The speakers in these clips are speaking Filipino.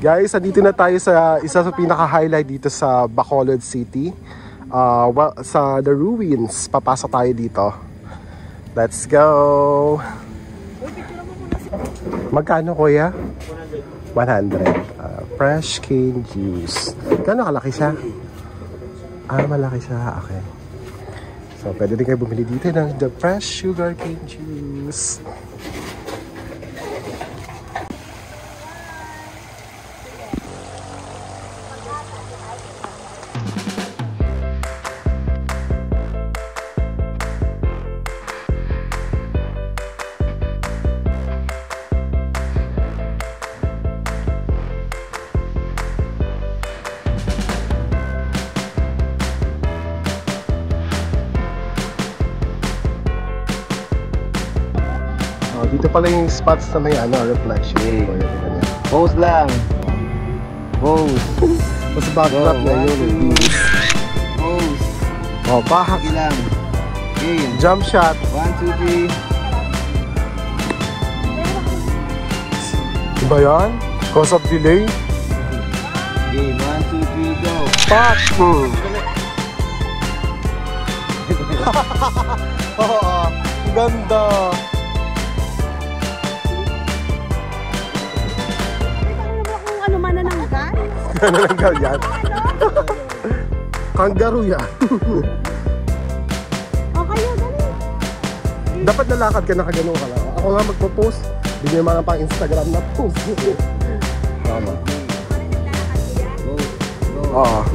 Guys, andito na tayo sa isa sa pinaka-highlight dito sa Bacolod City. Sa The Ruins. Papasok tayo dito. Let's go! Magkano, kuya? 100. Fresh cane juice. Gano'ng kalaki siya? Malaki siya. Okay. So, pwede din kayo bumili dito ng the fresh sugar cane juice. Dito pala yung spots na may reflection. Pose lang. Pose. Mas backdrop na yun. Pose. Back. Sige lang. Okay. Jump shot. 1, 2, 3. Diba yan? Cause of delay. Okay, 1, 2, 3, go. Back. Ganda. Nananggal yan. Kangaroo yan. Okay, dali. Dapat nalakad ka, nakagano ka lang. Ako nga magpo-post. Hindi yung mga pang Instagram na post. Tama. Go. Oo.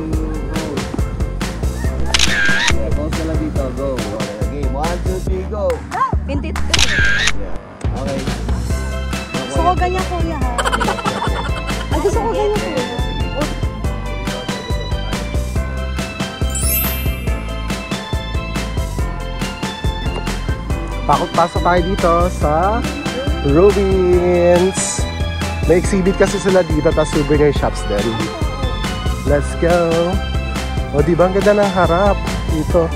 Pose lang dito. Go. Okay, 1, 2, 3, go. Pintit ko. Okay. Gusto ko ganyan, kuya, ha? Ay, gusto ko ganyan, kuya. Pasok tayo dito sa Ruins. May exhibit kasi sila dito, tapos souvenir shops din. Let's go. O, diba ang ganda ng harap dito.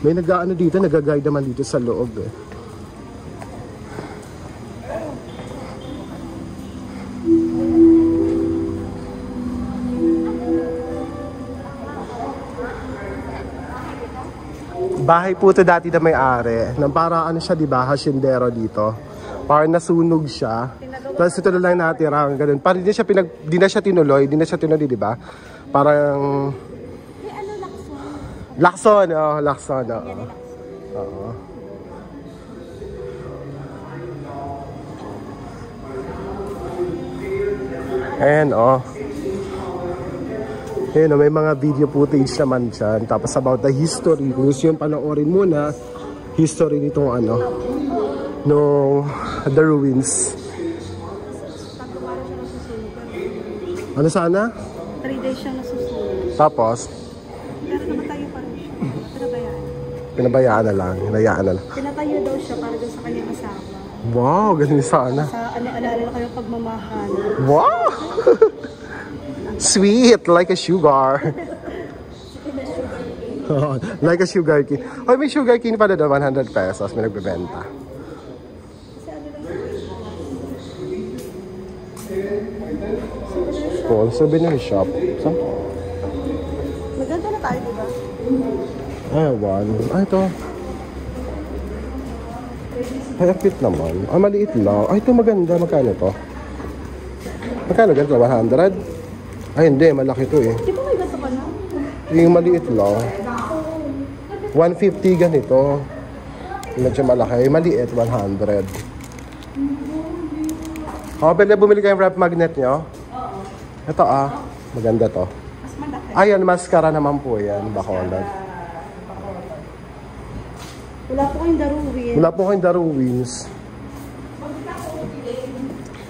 May nag-ano dito, nag-guide naman dito sa loob eh. Bahay po ito dati na may-ari. Nang para ano siya, diba? Hasyendero dito. Parang nasunog siya. Tapos ito na lang natira. Ganun. Parang di na siya tinuloy, diba? Parang... May ano, Lacson. Lacson. Oo. Ayan, Ayan, may mga video footage naman dyan. Tapos about the history. Kung gusto yung panoorin muna, history nitong nung The Ruins. Ano sana? 3 days siyang nasusunod. Tapos? Pero namatayo pa rin siya. Pinabayaan. Pinabayaan na lang. Hinayaan na lang. Pinatayo daw siya para doon sa kanyang asawa. Wow, ganun sana. Sa alaala na kayo pagmamahal. Wow! Sweet, like a sugar. Like a sugar cane. Oh, may sugar cane pala doon, 100 pesos. May nagbebenta. Cool, souvenir shop. Saan? Maganda na tayo, diba? Ito. Ay, cute naman. Maliit lang. Ito maganda. Magkano to? Magkano ganito? 100? Ay, hindi. Malaki to eh. Di ba may gato ka na? Yung maliit lang. 150 ganito. Medyo malaki. Maliit, 100. Bumili kayong wrap magnet nyo? Oo. Ito maganda to. Mas malaki. Ayan, mascara naman po yan. Bacolod. Wala po kayong daruwin. Wala po kayong The Ruins.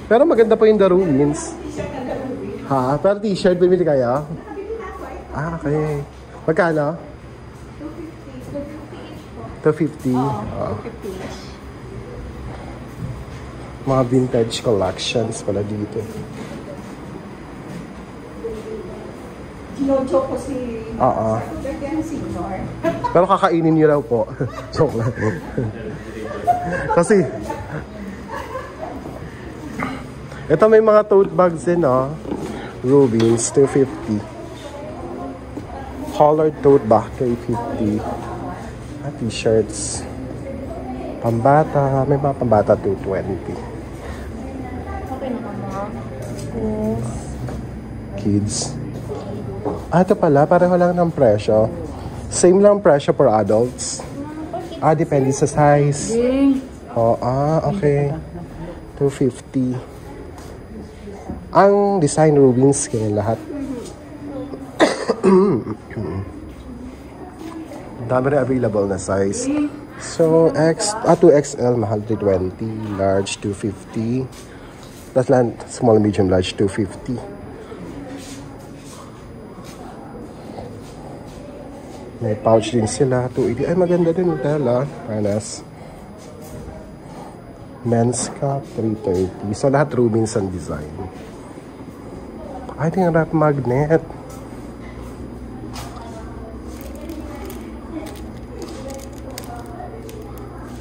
Pero maganda po yung The Ruins. Pero t-shirt, bumili kayo? Okay. Magkano? 250. 250. Mga vintage collections pala dito. No-joke ko si... Oo. Lagyan senior. Pero kakainin niyo raw po. Joke lang. Kasi, ito may mga tote bags din, no? Rubens, 250. Colored tote bag, 350. T-shirts. Pambata, may mga pambata, 220. Kids. Ito pala, pareho lang ng presyo. Same lang presyo for adults. Depende sa size. Okay. 250. Ang design Rubens, ganyan lahat. Dami rin available na size. So, 2XL, mahal 320. Large, 250. That's lang, small, medium, large, 250. May pouch din sila, 280. Ay, maganda din tela. Panas. Men's cup, 330. So, lahat Rubens ang design. Ay, ito yung wrap magnet.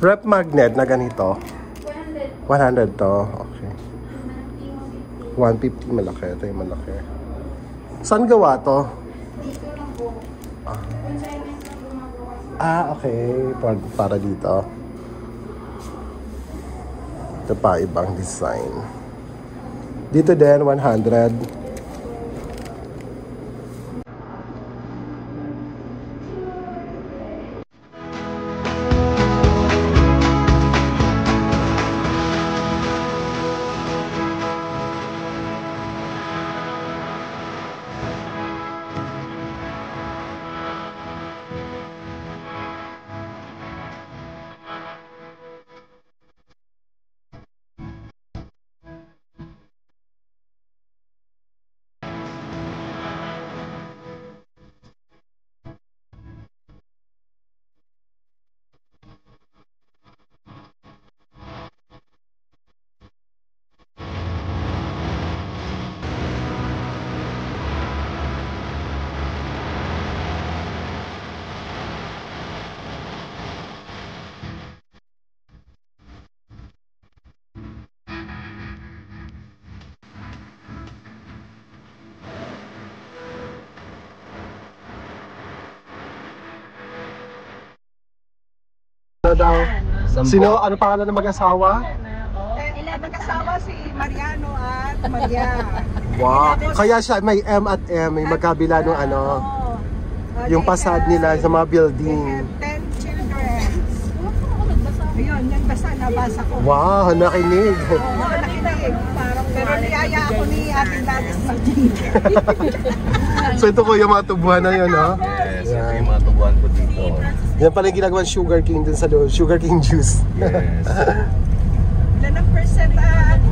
Wrap magnet na ganito. 100 to. Okay. 150 malaki. Ito yung malaki. Saan gawa to? Okay. Para dito. Ito pa ibang design. Dito din, 100. Sino? Ano pangalan ng mag-asawa? Mag-asawa si Mariano at Maria. Wow. Kaya siya may M at M, may magkabila ng ano. Yung pasad nila sa mga building. 10 children. Ayun, yung nabasa ko. Wow, nakinig. Oo, nakinig. Pero niyaya ako ni Ate Gladys Martin. So ito ko yung mga tubuhan na yun, no? Yes, ito yung mga tubuhan ko dito. Yan pala yung ginagawa sugar cane dun sa loob. Sugar cane juice. Yes. Ilan ang percent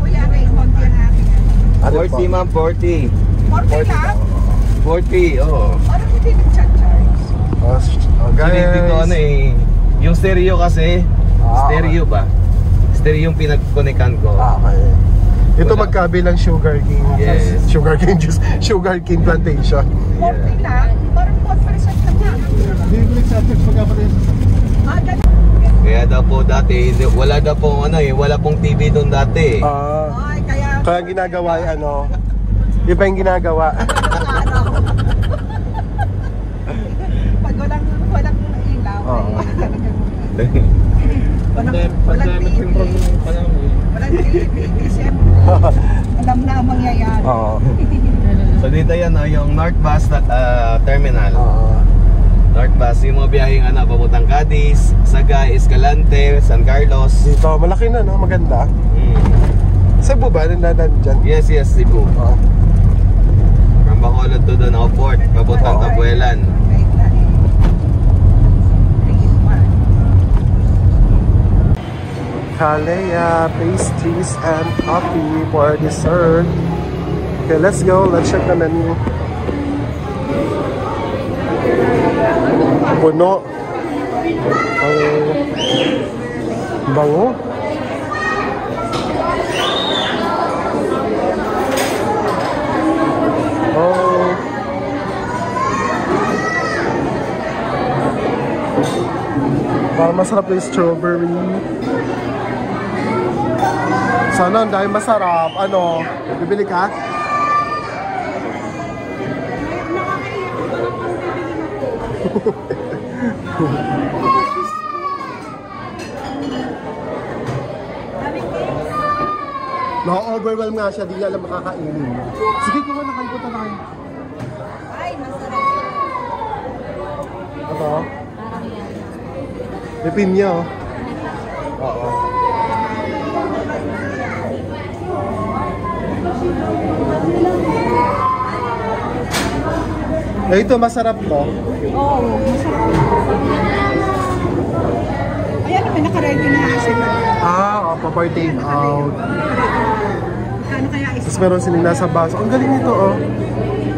Kuya Raymond yan akin? 40 ma'am, 40. 40 lang? 40, oo. Parang hindi nag-charge. Guys. Dito ano eh, yung stereo kasi, stereo ba? Stereo yung pinag-connectan ko. Okay. Ito magkabilang sugar cane. Yes. Sugar cane juice. Sugar cane plantation. 40 lang? Parang 4% ka na. Hindi ko nag-charge pagkapatid. Kaya daw po dati, wala daw po wala pong TV doon dati. Ay, Kaya ginagawa ay ano, iba yung ginagawa. Pag walang ilaw, walang TV. Walang TV. Alam na ang mangyayari. So dito yan, yung North Bus Terminal. North Bus, yung mga biyaheng papuntang Cadiz, Sagay, Escalante, San Carlos. Dito, malaki na, no? Maganda. Cebu ba? Nandadan dyan? Yes, Cebu. From Bacolod to Danao Port, papuntang Tabuelan. Kalea, pastries and coffee for dessert. Okay, let's go. Let's check the menu. Puno. Ang bango. Parang masarap na yung strawberry. Sana, dahil masarap. Ano? Bibili ka? Na-overwhelm nga siya, di niya alam makakainin. Sige, kuha na kayo, punta tayo. Ay, masarap. Ano? May pinya, oh. Oo. Eh, ito, masarap to. Oo, masarap. Ayan, may naka-ready na kasi. For take out. Ano kaya isa? Tapos meron silang nasa baso. Ang galing nito, oh.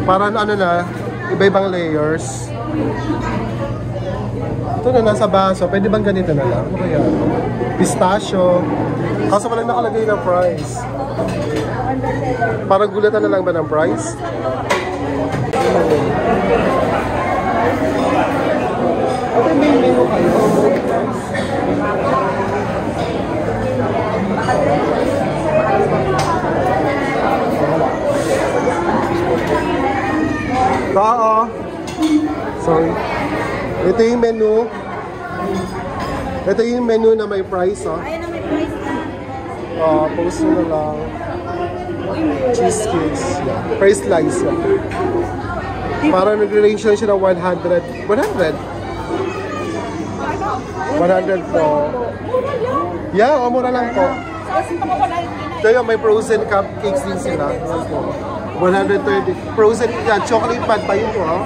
Parang ano na, iba-ibang layers. Ito na, nasa baso. Pwede bang ganito na lang? Ano kaya? Pistachio. Kaso walang nakalagay na price. Parang gulatan na lang ba ng price? Okay, may menu kayo. Oo. Sorry. Ito yung menu. Ito yung menu na may price, oh. Ayan ang may price na. Post na lang. Cheesecakes. Yeah. Price slice. Yeah. Parang nag-relation siya ng 100. 100? 100 po. Yeah, mura lang po. Ito yung may frozen cupcakes din sila. 130. Frozen, yeah, chocolate pad pa yun po, ha?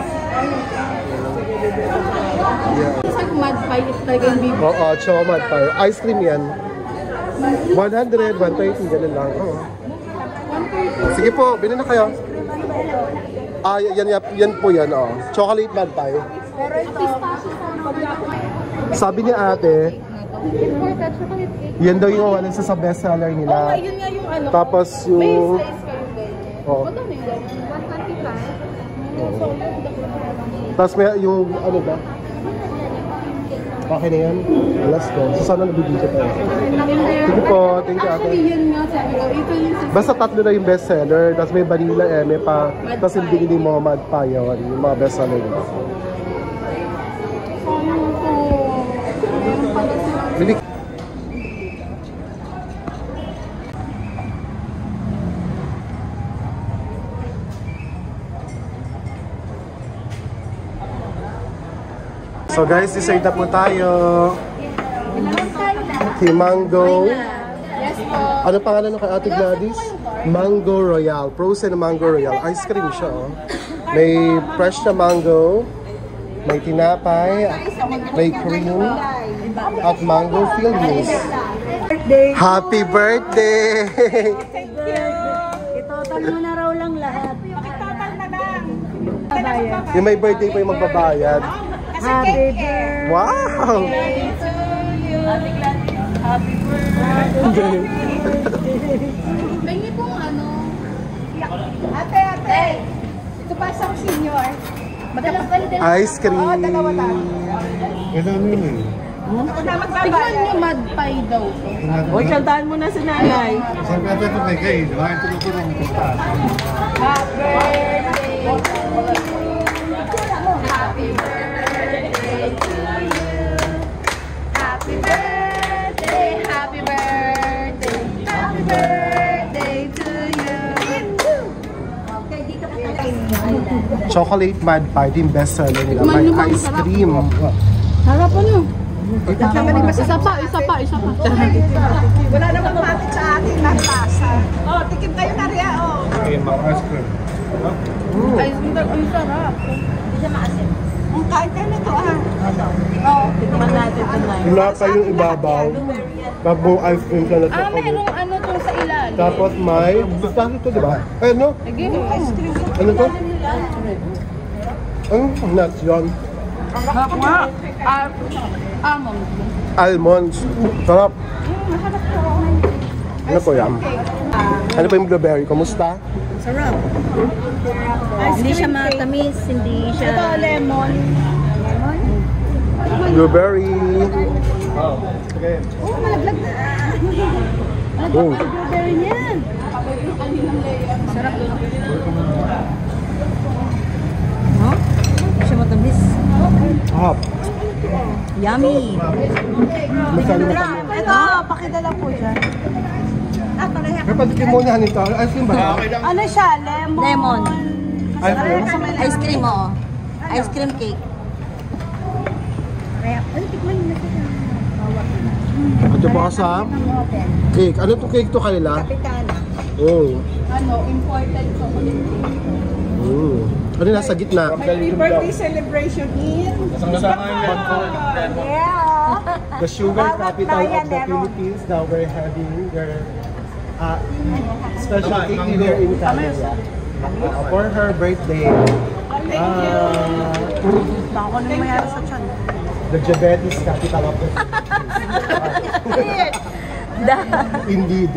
Yeah. Isang mad pie, ito talaga yung bibi. Oo, chocolate pie. Ice cream yan. 100, 130, ganun lang. Oo. Sige po, bilhin na kayo. Yan po yan, oh. Chocolate mad pie. Pero ito, Sabi ni ate, yan daw yung ano sa bestseller nila. yun nga yung ano. Tapos May yung... slice kayo guys. Oh. Magkano yun? 125? Tapos may yung ano ba? Okay na yan. Let's go. So sana nabibigyan tayo. Sige po, thank you ate. Actually, yun nga sabi ko. Ito yung Basta tatlo na yung bestseller. Tapos may vanilla eme pa. Tapos hindi ni Muhammad pa yun. Yung mga bestseller nila. Bili. So guys, decide na po tayo. Okay, mango. Yes po. Ano pangalan ng kay Ate Gladys? Mango Royal. Frozen Mango Royal. Ice cream siya, oh. May fresh na mango. May tinapay. May cream. At mango filled mousse. Happy birthday! Thank you. Itotal mo na raw lang lahat. Pakitotal na lang. Yung may birthday pa yung magbabayad. Happy birthday. Wow! to you. Happy birthday. Pengi pong ano. Ate. Ito pa isang senior. Ice cream. Oo, dalawa lang. Tignan niyo mad pie daw. O, kantahan mo na si nanay. Happy birthday. Happy birthday to you. Happy birthday. Happy birthday. Happy birthday to you. Okay, dito ka tayo. Chocolate Mad Pie, yung bestseller nila. May ice cream. Harap ano? Isa pa. Wala namang matik sa atin ng lasa. Oh, tikim tayo na rin, oh. Ice cream. Ice cream, ang sarap. Hindi siya maasim. Kain kayo nito, ah. Oo. Tikman natin tonight. Wala pa yung ibabaw. Tapos ice cream siya na chocolate. Merong ano tong sa ilalim. Tapos may... Basta ito, di ba? Eh, ano? Ice cream. Ano to? Ano? Nuts yun. Almond. Almonds. Sarap. Ano po yan? Ano po yung blueberry? Kumusta? Sarap. Hindi siya matamis, hindi siya... Ito, lemon. Blueberry. Oh, malaglag na. Oh. Blueberry niyan. Sarap. No? Siya matamis. Hop. Yummy. Masyado matamis. Ito, pakidala po dyan. Ah, pareha. May patikin muna nito. Ice cream ba? Ano siya? Lemon. Lemon. Ice cream? Ice cream, oo. Ice cream cake. Ano, tikman mo na siya. Ito pa sa cake. Ano itong cake to, Kayla? Kapitana. Oh. Ano, imported chocolate cake. Ano nasa gitna? Happy birthday celebration in yeah. The sugar Bawat capital of bayan the meron. Philippines. Now we're having their special cake here in Canada. For her birthday. Bako na mayroon sa tiyan. The diabetes capital of the Indeed.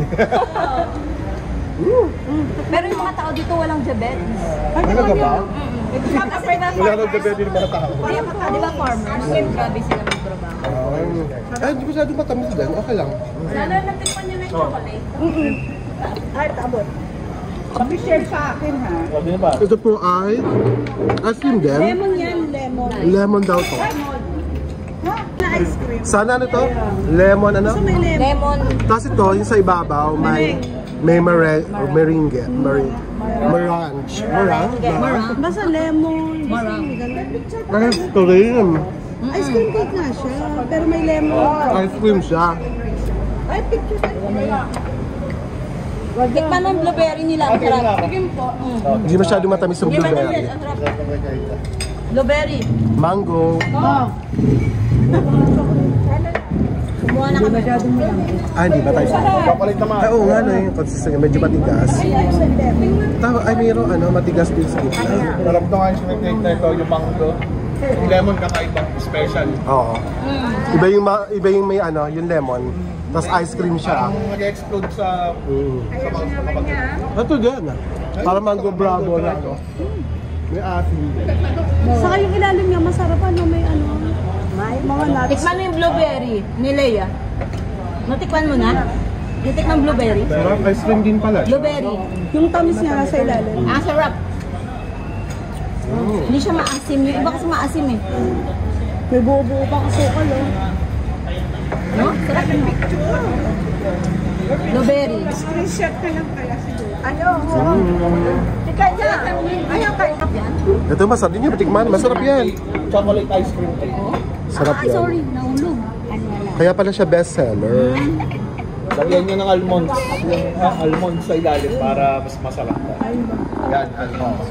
Pero yung mga tao dito walang diabetes. Ano ka ba? Kasi na Wala nang diabetes ng mga tao. Di ba farmers? Grabe sila magtrabaho. Ay, hindi ko masyado matamis din. Okay lang. Sana natikman niyo na yung chocolate. ay, tabot. Pag-share sa akin, ha? Ito po ay ice cream din. Lemon yan, lemon. Lemon daw to. Na ice cream. Sana ano to? Lemon ano? So may lemon. Lemon. Tapos ito, yung sa ibabaw, may meringue. Merange. Basta lemon. Ice cream. Ice cream cake nga siya, pero may lemon. Ice cream siya. Ay, picture tayo. Tikman mo yung blueberry nila. Ang sarap. Hindi masyado matamis yung blueberry. Ang sarap. Blueberry. Mango. Kumuha na kami. Ah, hindi ba tayo? Ay, oo nga, no, yung consistency, medyo matigas. Ay, mayroon, matigas din sa gitna. Sarap to nga yung sinag-cake na ito, yung mango. Yung lemon kakaibang special. Oo. Iba yung may yung lemon. Tapos ice cream siya. Ang nag-explode sa mga kapatid. Ito din. Para mango bravo na ano. May asin. Saka yung ilalim niya, masarap may mga nuts. Tikman mo yung blueberry ni Leia. Natikman mo na? Natikman blueberry? Sarap, ice cream din pala. Blueberry. Yung tamis niya nasa ilalim. Ang sarap. Hindi siya maasim. Yung iba kasi maasim eh. May buo-buo pa kasukal, No? Sarap yung picture. Blueberry. Screenshot ka lang kaya siguro. Tika niya. Ayaw kayo. Ito, masarap din yan. Matikman. Masarap yan. Chocolate ice cream cake. Sarap Ay, yan. sorry. Nahulog. Kaya pala siya bestseller. Lagyan nyo ng almonds. Yung almonds sa ilalim para mas masarap. Yan, almonds.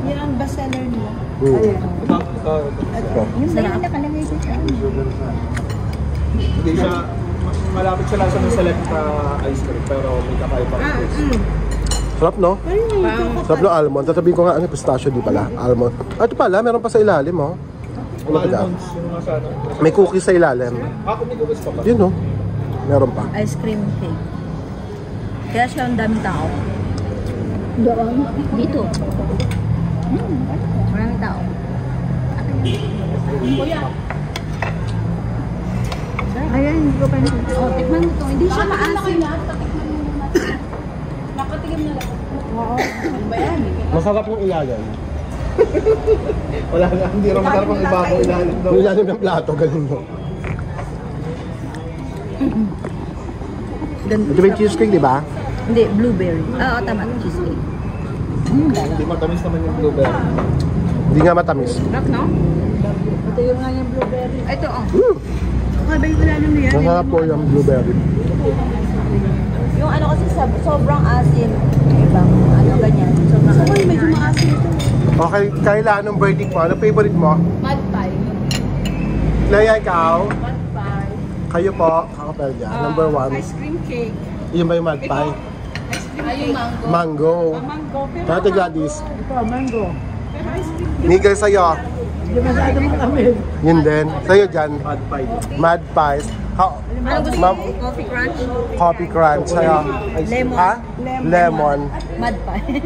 Yan ang bestseller niya. Ito. Yung may nakalagay siya. Hindi siya, malapit siya lang sa select ice cream, pero may kakaibang taste. Sarap, no? Sarap no almond. Tatabihin ko nga, pistachio di pala. Almond. Ito pala, meron pa sa ilalim, oh. Ano ba? Almonds, yung nasa ano. May cookies sa ilalim. Kung may cookies pa ba? Yun, no? Meron pa. Ice cream cake. Kaya siya ang daming tao. Doon. Dito. Maraming tao. Ayan, hindi ko pa nito. Oh, tikman mo to. Hindi siya maasim. Masarap yung ilalim. Wala nga, hindi rin masarap ang ibabaw ilalim daw. Yung ilalim ng plato, ganun, no? Ito ba yung cheesecake, di ba? Hindi, blueberry. Oo, tama. Cheesecake. Hindi matamis naman yung blueberry. Hindi nga matamis. Sarap, no? Ito yung nga yung blueberry. Ito, oh. Kabay ko lang na yan. Masarap po yung blueberry. Yung ano kasi sobrang asim. Iba, ano ganyan. Sobrang Saka asim. medyo maasim ito. Okay, Kayla, anong verdict mo? Anong favorite mo? Mud pie. Leia, ikaw? Mud pie. Kayo po, kakapel dyan. Number 1. Ice cream cake. Yun ba yung mud pie? Ice cream Ay, cake. yung mango. Mango. Mango. Pero Ate Gladys. ito, mango. Pero ice cream. Miguel, sa'yo. Hindi masyado matamis. Yun din. Sa'yo dyan. Mud pie. Mud pies. Ano gusto Ma'am, mo? Coffee crunch? coffee crunch. Sa'yo. Lemon. Ha? Lemon. Mud pie.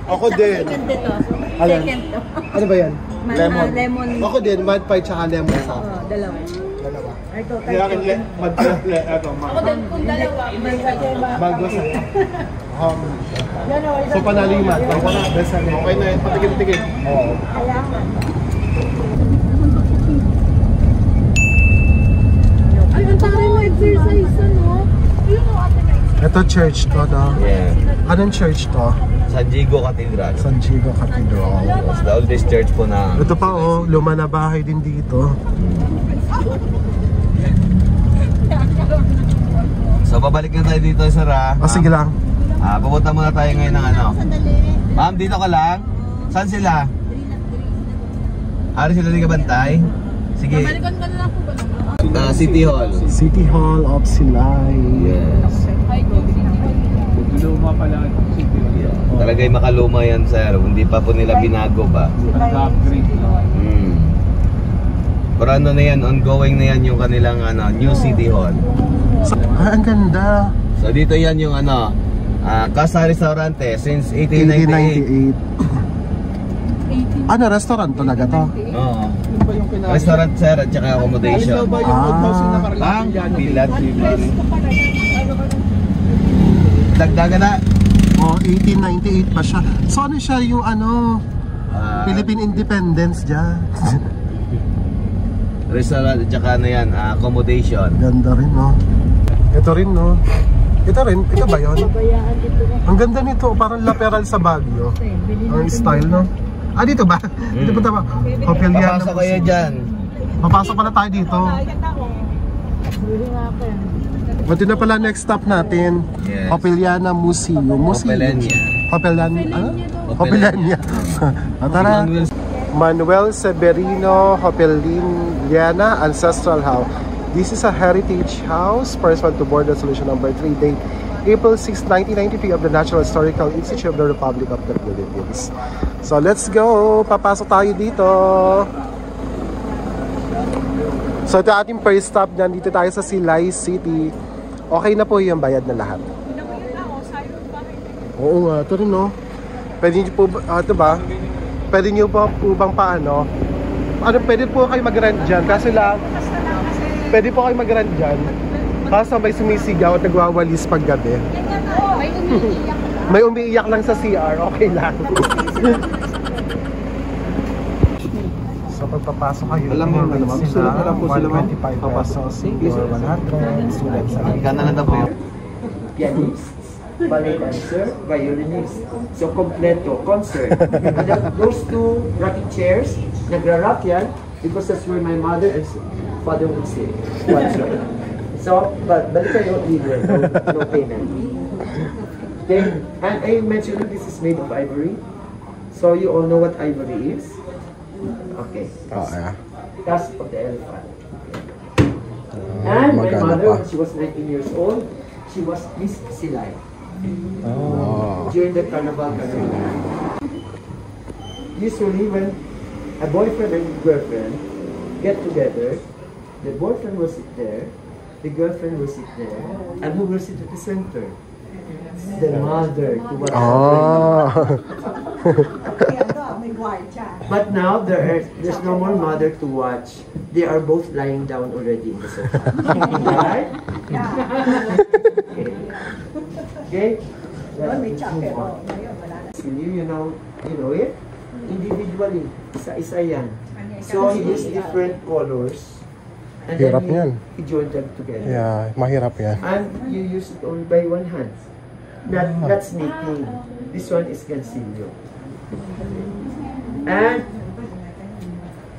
Ako din. Second dito. Ayan. Second to. Ano ba yan? Lemon. Lemon. Ako din, mud pie tsaka lemon sa akin. Dalawa. Dalawa. Ito, Kaya akin, Ako din, kung dalawa. Bago sa so panalo yung mud pie. Okay na yun, patigil-tigil. Oo. Ay, ang taray mo exercise, ano? Ito church to, no? Yeah. Anong church to? San Diego Cathedral. San Diego Cathedral. It's the oldest church po na... Ito pa oh, luma na bahay din dito. So babalik na tayo dito, sir, ha? Sige lang. Pupunta muna tayo ngayon ng ano. Ma'am, dito ka lang? Saan sila? Ari sila di ka bantay? Sige. Balikan ka na lang po ba? City Hall. City Hall of Silay. Yes. Luma pala ang city. Talagay makaluma yan, sir. Hindi pa po nila binago ba? Nag-upgrade. Pero ano na yan, ongoing na yan yung kanilang ano, new City Hall. Ang ganda. So dito yan yung ano, Casa Restaurante since 1898. 1898. Ano, restaurant talaga to? Oo. Restaurant, sir, at saka accommodation. Ano ba yung old house yung nakaraan dyan? Bilat. Dagdagan na. Oh, 1898 pa siya. So ano siya yung ano, Philippine Independence dyan. Restaurant at saka ano yan, accommodation. Ganda rin, no? Ito rin, no? Ito rin, ito ba yun? Ang ganda nito, parang laperal sa Baguio. Ang style, no? Dito ba? Dito ba tama? Hopeliana. Papasok kayo dyan. Papasok pala tayo dito. Ito na pala next stop natin. Yes. Hopeliana Museum. Hopelania. Hopelania. Hopelania. Tara. Manuel Severino Hopeliana Ancestral House. This is a heritage house. First one to board, resolution number 3, date April 6, 1993 of the National Historical Institute of the Republic of the Philippines. So let's go. Papasok tayo dito. So ito ating first stop. Nandito tayo sa Silay City. Okay na po yung bayad na lahat. Oo nga, ito rin, no? Pwede nyo po, ito ba? Pwede nyo po bang paano? Pwede po kayo mag-rent dyan. Kaso lang, pwede po kayo mag-rent dyan. Kaso may sumisigaw at nagwawalis paggabi. May umiiyak lang sa CR, okay lang. So pagpapasok kayo, alam mo naman sila, 125 pesos or 100 students. Ika na lang na po yun. Pianist, ballet dancer, violinist. So, kompleto, concert. And then those two rocking chairs, nagra-rock yan because that's where my mother and father would sit. So, but balik kayo, libre, no payment. Then, and I mentioned that this is made of ivory. So, you all know what ivory is? Okay. Tusk of the elephant. And my mother, when she was 19 years old, she was Miss Silay. During the carnival. Usually when a boyfriend and girlfriend get together, the boyfriend will sit there, the girlfriend will sit there, and who will sit at the center? The mother to watch. But now there's no more mother to watch. They are both lying down already in the sofa. Right? Okay. You know it? Individually. Isa-isa yan. So he used different colors. And Hirap then yan. he joined them together. Yeah, mahirap yan. And you use it only by one hand. Not sneaking. This one is Gansillo. And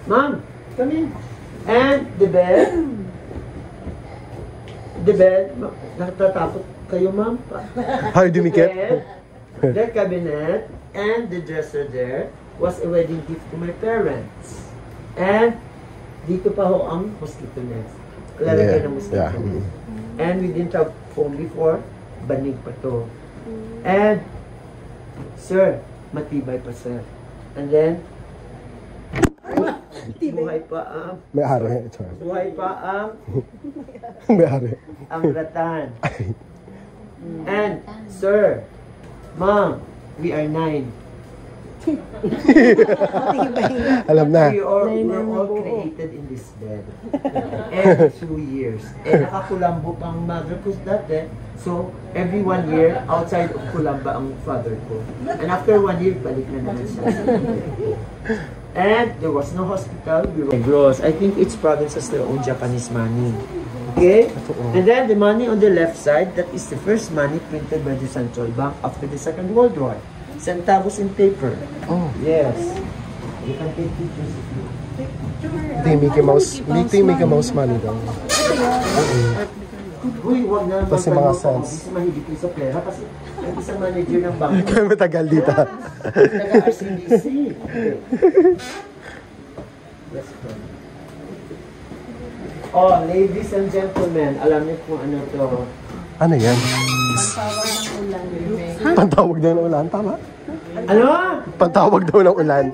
Mom, come in. And the bed. The bed. Natatakot kayo, Ma'am? Hay, dumikit. Bed, the cabinet, and the dresser there was a wedding gift to my parents. And dito pa ho ang mosquito nest. Lalagay ng mosquito nest. And we didn't have phone before. Banig pa to. And, sir, matibay pa, sir. And then, buhay pa ang... May-ari. Buhay pa ang... May-ari. Ang ratan. And, sir, Mom, we are 9. Alam na. We're all created in this bed. Every 2 years. Nakakulambo pang mother ko dati. So, every 1 year, outside of Kulamba ang father ko. And after 1 year, balik na naman siya. And there was no hospital. We were gross. I think each province has their own Japanese money. Okay? And then the money on the left side, that is the first money printed by the Central Bank after the Second World War. Centavos in paper. Oh. Yes. You can take pictures if you... Ito yung Mickey Mouse money daw. Uy, huwag na Kasi mga cents. Kasi mahilig ko sa pera kasi yung isang manager ng bank. Kaya matagal dito. Taga-RCBC. Yes, go. Oh, ladies and gentlemen, alam niyo kung ano to. Ano yan? Pantawag daw ng ulan, tama? Ano? Pantawag daw ng ulan.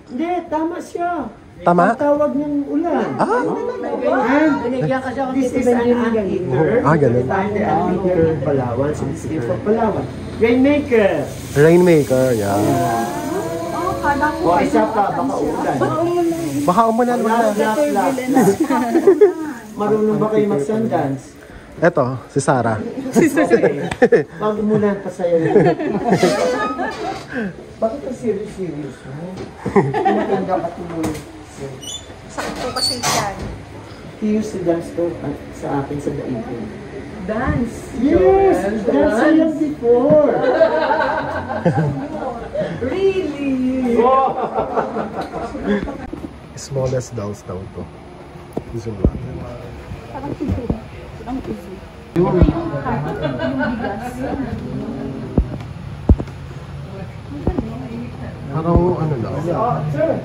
Hindi, tama siya. Tama? Pantawag ng ulan. Ah? And this is an anteater. Ah, ganun. The anteater in Palawan, so it's for Palawan. Rainmaker. Rainmaker, yeah. O, isa pa, baka uulan. Baka umulan mo na. Marunong ba kayo mag-sundance? Eto, si Sarah. Pag umulan pa sa'yo. Bakit ang serious mo? Maganda ka tumulong. Sakit po kasi yan. He used to dance to sa akin sa daigdig. Dance? Yes! Dance I love before! Really? Smallest dolls daw to. Zoom lang. Parang tubo. Parang tubo. Yung parang ano lang. Sir!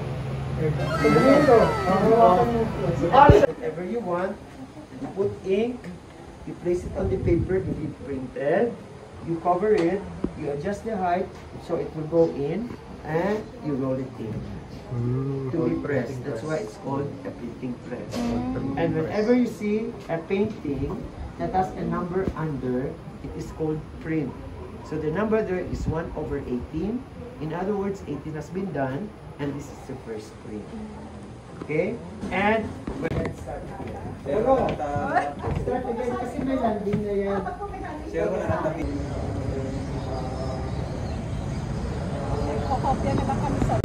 Whatever you want, you put ink, you place it on the paper to be printed, you cover it, you adjust the height so it will go in, and you roll it in to be pressed. That's why it's called a printing press. And whenever you see a painting that has a number under, it is called print. So the number there is 1/18. In other words, 18 has been done, and this is the first print. Okay? And go ahead and start again. Start again kasi may landing na yan. Kokopya na lang kami sa...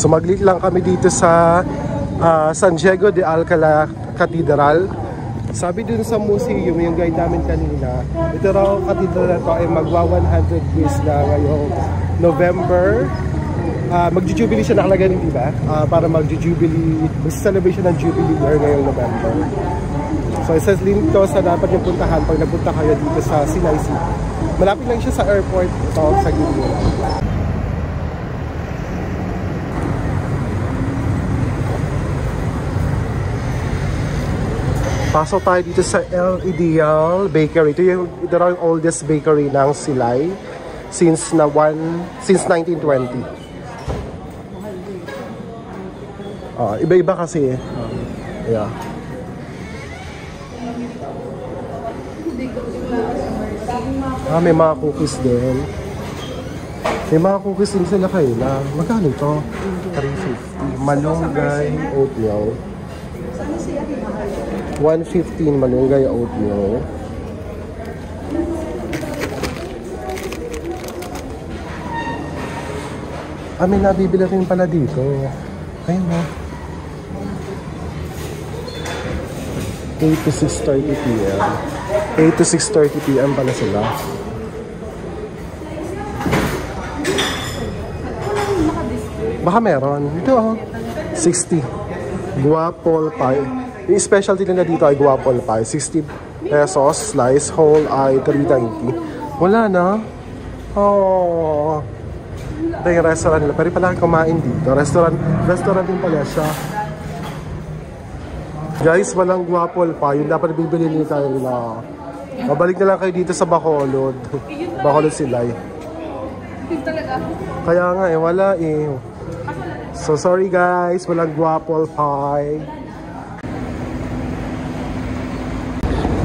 Sumaglit lang kami dito sa San Diego de Alcala Cathedral. Sabi dun sa museum, yung guide namin kanina, ito raw cathedral na to ay magwa 100 years na ngayong November. Mag-jubilee siya nakalagay rin, diba? Para mag-jubilee, mag-celebration ng Jubilee year ngayong November. So isa din to sa dapat yung puntahan pag nagpunta kayo dito sa Sinai City. Malapit lang siya sa airport, ito sa Gilgil. Pasok tayo dito sa El Ideal Bakery. Ito raw yung oldest bakery ng Silay since 1920. Iba-iba kasi. Yeah. May mga cookies din. May mga cookies din sila kayo na. Magkano ito? 350. Malunggay, oatmeal. 115 malunggay oatmeal. May nabibili rin pala dito. Ayun mo. 8 to 6:30 p.m. 8 to 6:30 p.m. pala sila. Baka meron. Ito 60. Guapol pie. Yung specialty nila dito ay guapol pie. 60 pesos. Slice whole ay 390. Wala na. Oh. Ito yung restaurant nila. Pero pala kumain dito. Restaurant din pala siya. Guys, walang guwapol pa. Yung dapat bibili nila tayo nila. Mabalik na lang kayo dito sa Bacolod. Bacolod Silay. Kaya nga eh, wala eh. So sorry guys, walang guwapol pie.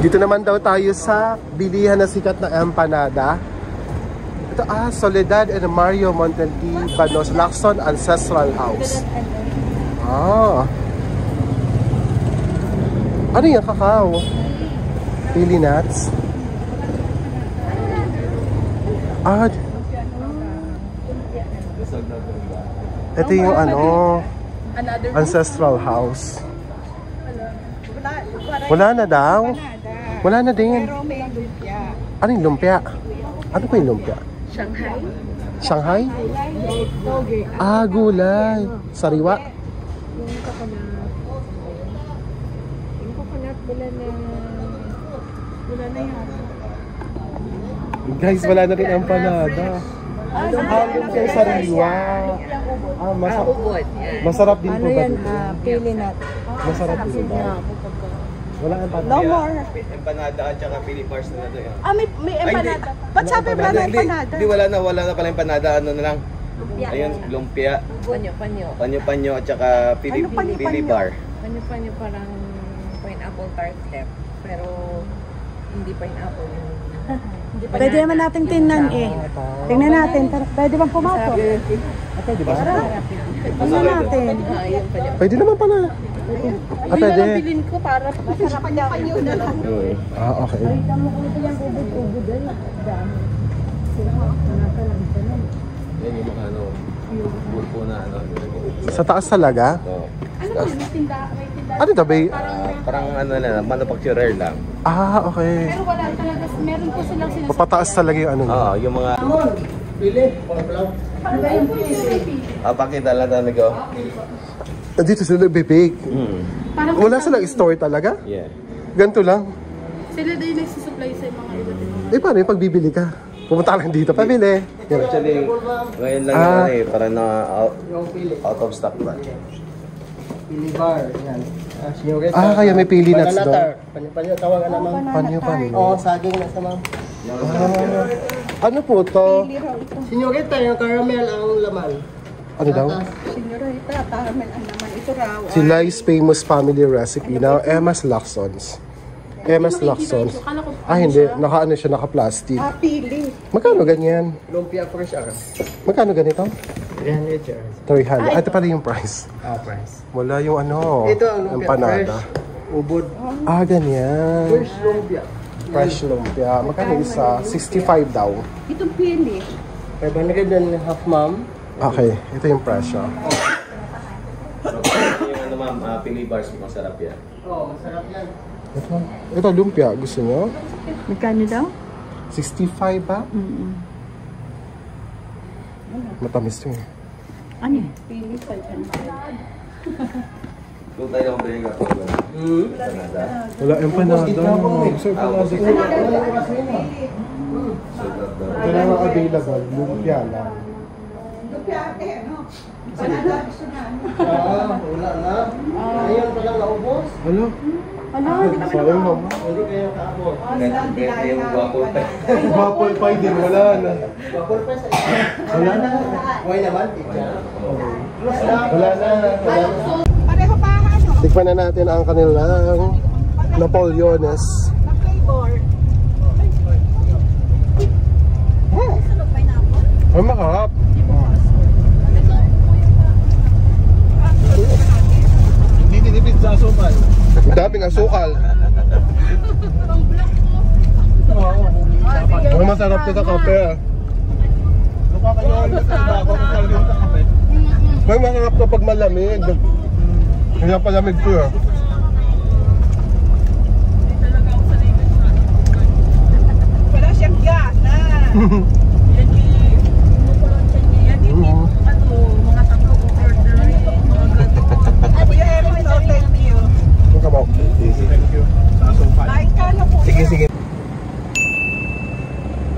Dito naman daw tayo sa bilihan na sikat na empanada. Ito Soledad and Mario Montalbanos Lacson Ancestral House. Ano yung kakao? Pili nuts. Ito yung Ancestral House. Wala na daw. Wala na din. Pero may lumpia. Ano yung lumpia? Ano po yung lumpia? Shanghai. Shanghai? Toge. Gulay. Sariwa? Yung coconut wala na yan. Guys, wala na rin ang panada. Lumpia yung sariwa. Masarap din po ba dito? Pili natin. Masarap din ba? Wala ang panada. No more. Empanada at saka Pili bars na ito yan. May empanada. Ba't sabi wala na empanada? Hindi, wala na pala empanada. Ano na lang? Ayun, lumpia. Panyo at saka Pili bar. Panyo parang pineapple tartlette. Pero hindi pineapple. Pwede naman natin tingnan eh. Tingnan natin. Pwede bang pumasok? Pwede ba? Tingnan natin. Pwede naman pala. Pwede. Bilin ko para Masarapan niya panyo na lang. Okay. Yan yung mga bulpo na Sa taas talaga? Oo. Ano daw ba? Parang manufacturer lang. Okay. Pero wala talaga, meron po silang sinasabi. Papataas talaga yung ano. Oo, yung mga... pakita lang tayo ko. Dito sila nagbibig. Wala silang store talaga? Yeah. Ganito lang. Sila din nagsusupply sa mga iba't ibang. Paano yung pagbibili ka? Pumunta lang dito, pabili. Actually, ngayon lang yun parang na out of stock ba? Pili bar, yan. Kaya may pili nuts doon. Panyo, tawagan naman. Panyo. Saging na sa ma'am. Ano po to? Senyorita, yung caramel ang laman. Ano daw? Senyorita, caramel ang naman. Ito raw. Si Lai's famous family recipe na Emma's Lacsons. Emma's Lacsons. Hindi. Naka-ano siya, naka-plastic. Pili. Magkano ganyan? Lumpia fresh Magkano ganito? 300 chairs. 300. Ito pala yung price. Price. Wala yung Ito ang lumpia empanada. fresh. Ubod. Ganyan. Fresh lumpia. Fresh lumpia. Magkano isa? 65 daw. Itong pili. 500 and half ma'am. Okay. Ito yung presyo. Yung ma'am, Pili bars, masarap yan. Masarap yan. Ito lumpia. Gusto nyo? Magkano daw? 65 ba? Matamis to eh. Ano yan? Pili pa dyan. Doon tayo lang tayo ka. Wala empanada. Sir, empanada. Ito lang ang available. Lumpia lang. Lumpia ate, ano? Wala na. Ngayon pa lang naubos. Ano? Sayang naman. Hindi kayo kaabot. Yung guwapo tayo. Apple pie din. Wala na. Wala na. Why naman? Wala na. Pareho pa ano? Tikman na natin ang kanilang Napoleones. Na flavor. Ay, makarap. Hindi tinipid sa asukal. Ang daming asukal. Ang masarap nito kape. May masarap na pag malamig. Kaya palamig ko eh. Wala siyang gana.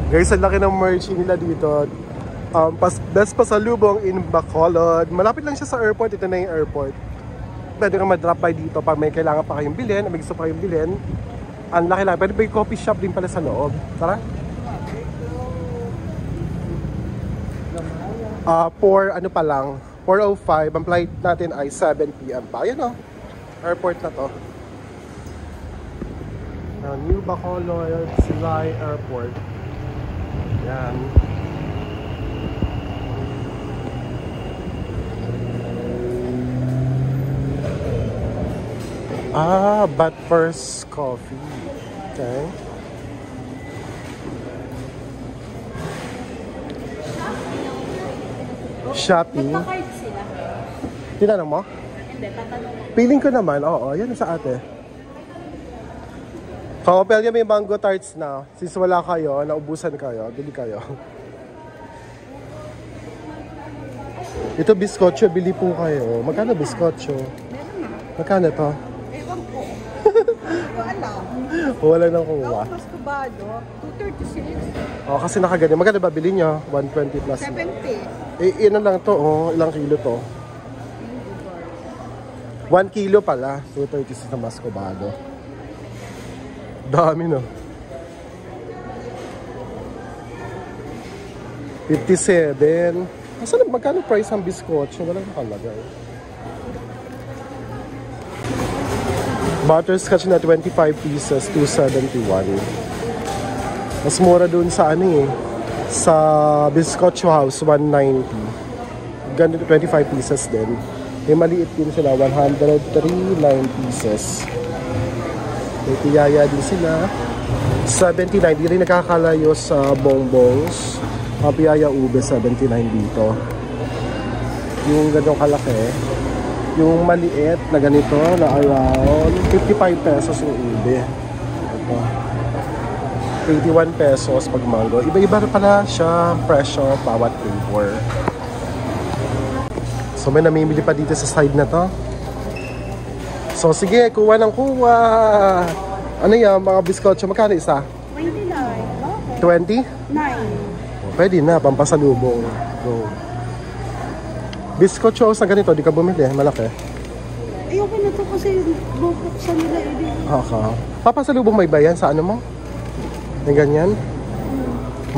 Guys, ang laki ng merch nila dito. Best pasalubong in Bacolod. Malapit lang siya sa airport. Ito na yung airport. Pwede ka ma-drop by dito pag may kailangan pa kayong bilhin, may gusto pa kayong bilhin. Ang laki lang. Pwede may coffee shop din pala sa loob. Tara. For ano pa lang, 4:05. Ang flight natin ay 7 PM pa. Ayan o. Airport na to. New Bacolod Silay Airport. Yan. But first coffee. Okay. Shopee. Nagka-card sila. Tinanong mo? Hindi, tatanong mo. Feeling ko naman, oo. Yan sa ate. Kakopel niya may mango tarts na. Since wala kayo, naubusan kayo, bili kayo. Ito biskotso, bili po kayo. Magkano biskotso? Magkano to? Ewan ko. Hindi ko alam. Wala nang kuha. Mas kubado, 236. Oh, kasi nakaganyan. Magkano ba bili nyo? 120 plus. 70. Ilan lang to, oh. Ilang kilo to? 1 kilo pala. 236 na Mascobado. Dami, no? 57. Asan magkano price ang biskotso? Wala nakalagay. Butterscotch na 25 pieces, 271. Mas mura dun sa ano eh. Sa Biscotcho House, 190. Ganito 25 pieces din. May maliit din sila, 103, 9 pieces. May tiyaya din sila. 79, di rin nakakalayo sa bongbongs. Ang piyaya ube, 79 dito. Yung ganong kalaki. Yung maliit na ganito, na around 55 pesos yung ube. Ito. 81 pesos pag mango. Iba-iba pala siya presyo bawat flavor. So may namimili pa dito sa side na to. So sige, kuha ng kuha. Ano yan, mga biskotso? Magkano isa? 29. 20? 9. Pwede na, pampasalubong. Go. Biskotso sa ganito, di ka bumili, malaki. Ayoko na to kasi bubuksan nila eh. Okay. Papasalubong may bayan sa ano mo? Yung ganyan?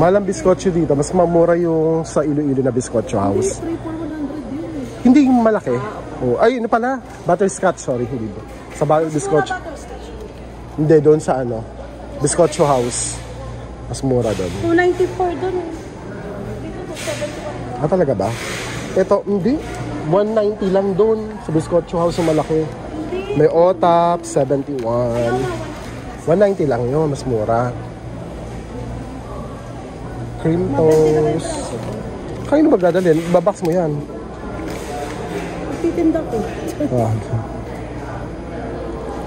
Malang biskotso dito, mas mamura yung sa Iloilo na Biscotcho House. 3 for 100 yun eh. Hindi yung malaki. Oh, ay, ano pala? Butterscotch, sorry, hindi ba? Sa Biscotcho. Hindi, doon sa ano? Biscotcho House. Mas mura doon. 294 doon eh. Ah, talaga ba? Ito, hindi. 190 lang doon sa Biscotcho House yung malaki. May OTAP, 71. 190 lang yun, mas mura. Cream toast. Kayo na magdadalhin? Babox mo yan. Titinda ko. Ah.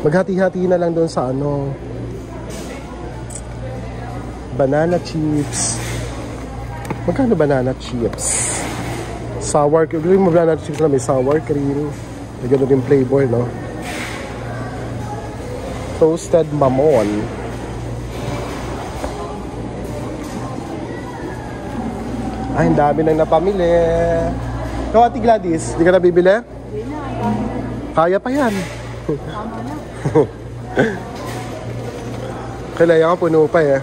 Maghati-hati na lang doon sa ano. Banana chips. Magkano banana chips? Sour cream. Banana chips na may sour cream. May gano'n din flavor, no? Toasted mamon. Ay, ang dami nang napamili. Ikaw, Ate Gladys, di ka na bibili? Kaya pa yan. Kailangan ka puno pa eh.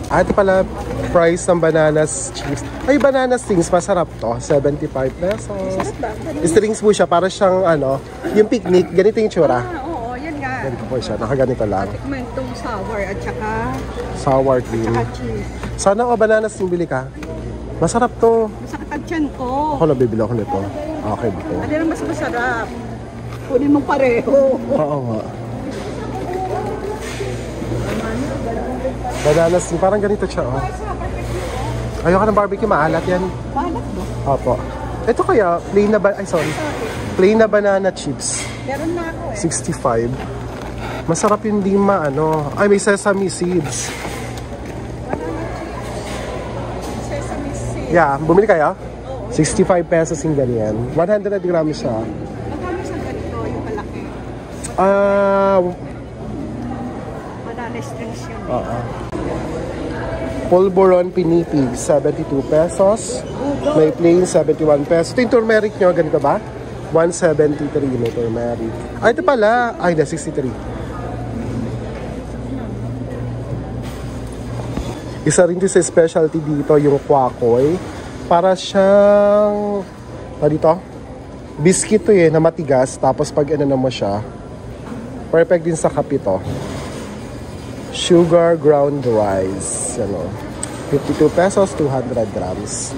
Ah, ito pala price ng bananas chips. Ay, bananas things, masarap to. 75 pesos. Strings po siya, para siyang ano, yung picnic, ganito yung tsura. Oo, yan nga. Ganito po siya, nakaganito lang. Tikman itong sour at saka Sour cream. cheese. Sana o bananas yung bili ka. Masarap to. Masakit ang tiyan ko. Ako nabibili ako nito. Okay dito. Ano na mas masarap? Kunin mong pareho. Oo nga. Bananas, parang ganito siya, oh. Ayoko ng barbecue, maalat yan. Balat mo? Opo. Ito kaya, plain na plain na banana chips. Meron na ako eh. 65. Masarap yung lima, ano. Ay, may sesame seeds. Sesame seeds. Yeah, bumili kayo? 65 pesos yung ganyan. 100 grams siya. Magkano sa ganito yung malaki? Ah, Banana strings yun. oo. Pulburon pinipig, 72 pesos. May plain, 71 pesos. Ito yung turmeric nyo, ganito ba? 173 may turmeric. Ay, ito pala. Ay, 63. Isa rin din sa specialty dito, yung kwakoy. Para siyang, dito, biscuit to na matigas. Tapos pag ano mo siya, perfect din sa kape to. Sugar ground rice. Ano, 52 pesos, 200 grams.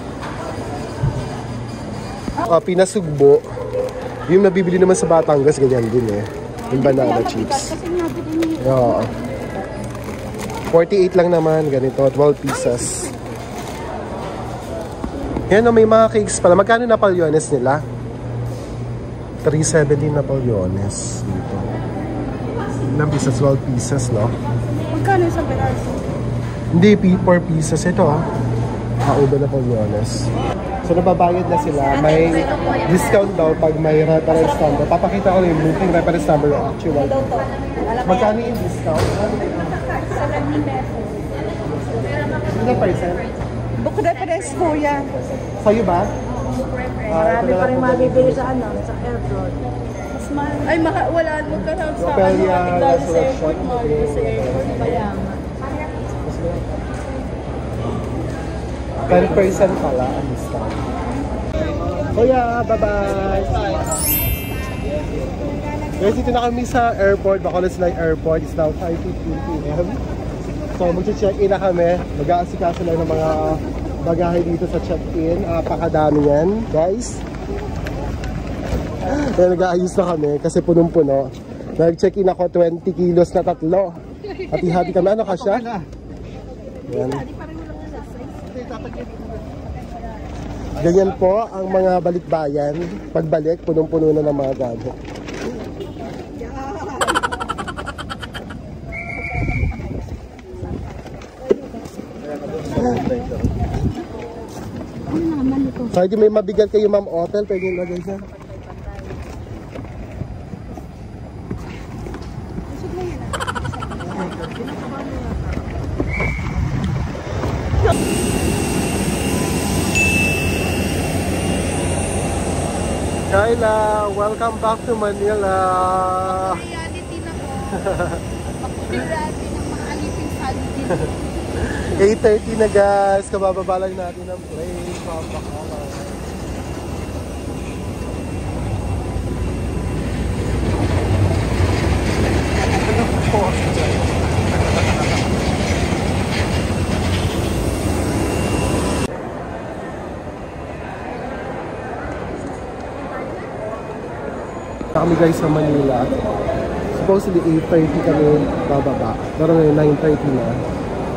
Pinasugbo. Yung nabibili naman sa Batangas, ganyan din yung banana chips. Yeah. 48 lang naman, ganito, 12 pieces. Yan may mga cakes pala. Magkano Napoleones nila? 370 Napoleones dito. Ilang pieces? 12 pieces, no? Magkano isang peraso? Hindi, 4 pieces ito, Ube Napoleones. So, nababayad na sila. May discount daw pag may reference number. Papakita ko yung booking reference number actual. Magkano yung discount? 70 pesos. Ilang percent? Book reference po yan. Sa'yo ba? Marami pa rin mabibili sa sa airport. Mas mahal. Ay, wala. Magkaroon sa Ropelia dahil sa Resurrection. airport. Mahal sa airport. Kaya nga. 10% pala ang discount. Kuya, bye-bye! Guys, dito na kami sa airport. Bacolod Lake Airport. It's now 5:15 p.m. So, mag-check-in na kami. Mag-aasikaso lang ng mga bagahe dito sa check-in. Pakadami yan, guys. Kaya nag-aayos na kami kasi punong-puno. Nag-check-in ako 20 kilos na 3. Hati-hati kami. Ano ka siya? Yan. Ganyan po ang mga balikbayan. Pagbalik, punong-puno na ng mga gamit. So, hindi may mabigat kayo, Ma'am Otel. Pwede yung lagay siya. Kayla, welcome back to Manila. Reality na po. Reality ng mga aliping sality. 8:30 na guys, kabababa lang natin ang plane from Bacolod. Kami guys sa Manila. Supposedly 8:30 kami bababa. Pero ngayon 9:30 na.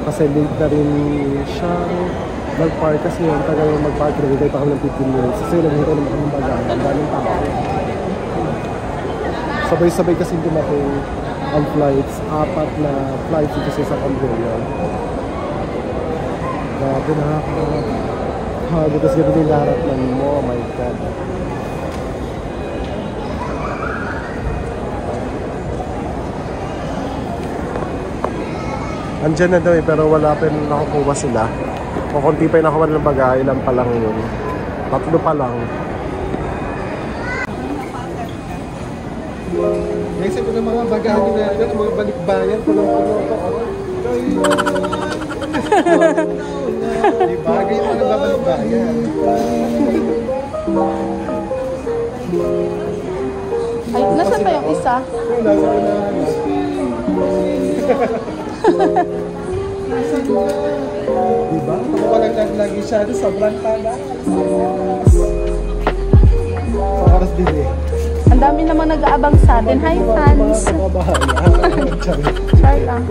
Kasi late na rin siyang mag-park kasi yung tagal yung mag-park rin. Hintay pa kami ng 15 minutes. Kasi naghintay naman kami ng bagang. Ang daming tao. Sabay-sabay kasi dumating ang flights. 4 na flights dito sa isang conveyor. Grabe na ako. Tapos ganun yung laratnan mo. Oh my God. Andyan na daw pero wala pa rin nakukuha sila. O konti pa yung nakuha ng bagay, ilan pa lang yun. 3 pa lang. Guys, ito na mga bagay na yan, mga balikbayan, pulang-pulo ito. Di bagay yung mga balikbayan. Ay, nasa pa yung isa? Nasa na. Diba? Kung walang lagi siya, sobrang talas. Oras din Ang dami namang nag-aabang sa atin. Hi, fans! Char lang.